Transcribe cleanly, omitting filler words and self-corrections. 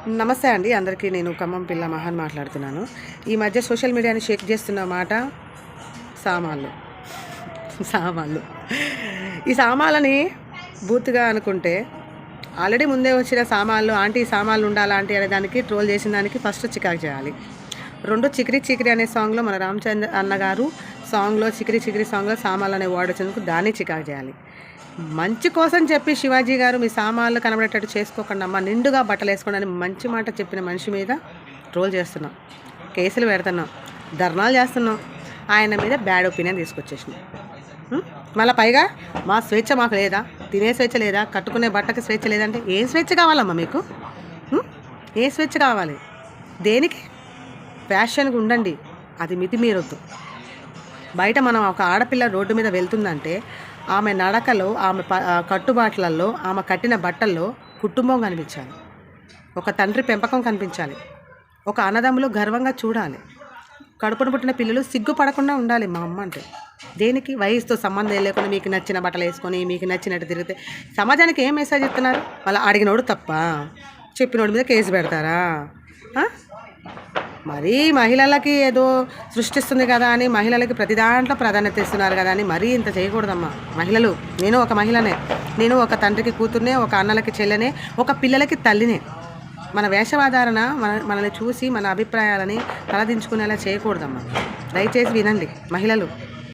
నమస్తే అండి అందరికీ. నేను ఖమ్మం పిల్ల మహాన్ మాట్లాడుతున్నాను. ఈ మధ్య సోషల్ మీడియాని షేక్ చేస్తున్న మాట సామాన్లు. ఈ సామాన్లని బూత్గా అనుకుంటే ఆల్రెడీ ముందే వచ్చిన సామాన్లు ఆంటీ సామాన్లు ఉండాలా ఆంటీ అనే దానికి ట్రోల్ చేసిన దానికి ఫస్ట్ చికాకు చేయాలి. రెండు చికిరి చికిరి అనే సాంగ్లో మన రామచంద్ర అన్నగారు సాంగ్లో చికిరి చికిరి సాంగ్లో సామాన్లు అనే వర్డ్ వచ్చినందుకు దాన్ని చికాకు చేయాలి. మంచి కోసం చెప్పి శివాజీ గారు మీ సామాన్లు కనబడేటట్టు చేసుకోకుండా అమ్మ నిండుగా బట్టలు వేసుకోండి అని మంచి మాట చెప్పిన మనిషి మీద ట్రోల్ చేస్తున్నాం, కేసులు పెడుతున్నాం, ధర్నాలు చేస్తున్నాం. ఆయన మీద బ్యాడ్ ఒపీనియన్ తీసుకొచ్చేసినాం. మళ్ళీ పైగా మా స్వేచ్ఛ మాకు లేదా, తినే స్వేచ్ఛ లేదా, కట్టుకునే బట్టకి స్వేచ్ఛ లేదంటే ఏం స్వేచ్ఛ కావాలమ్మా మీకు? ఏ స్వేచ్ఛ కావాలి? దేనికి? ఫ్యాషన్గా ఉండండి, అది మితిమీరొద్దు. బయట మనం ఒక ఆడపిల్ల రోడ్డు మీద వెళ్తుందంటే ఆమె నడకలో, ఆమె కట్టుబాట్లలో, ఆమె కట్టిన బట్టల్లో కుటుంబం కనిపించాలి, ఒక తండ్రి పెంపకం కనిపించాలి, ఒక అన్నదమ్ములు గర్వంగా చూడాలి, కడుపున పుట్టిన పిల్లలు సిగ్గుపడకుండా ఉండాలి. మా అమ్మ అంటే దేనికి? వయసుతో సంబంధం లేకుండా మీకు నచ్చిన బట్టలు వేసుకొని మీకు నచ్చినట్టు తిరిగితే సమాజానికి ఏం మెసేజ్ ఇస్తున్నారు? వాళ్ళ అడిగినోడు తప్ప, చెప్పినోడి మీద కేసు పెడతారా? మరీ మహిళలకి ఏదో సృష్టిస్తుంది కదా అని మహిళలకి ప్రతి దాంట్లో ప్రాధాన్యత ఇస్తున్నారు కదా అని మరీ ఇంత చేయకూడదమ్మా. మహిళలు, నేను ఒక మహిళనే, నేను ఒక తండ్రికి కూతుర్నే, ఒక అన్నలకి చెల్లెనే, ఒక పిల్లలకి తల్లినే. మన వేషవాధారణ మనల్ని చూసి మన అభిప్రాయాలని తలదించుకునేలా చేయకూడదమ్మా. దయచేసి వినండి మహిళలు.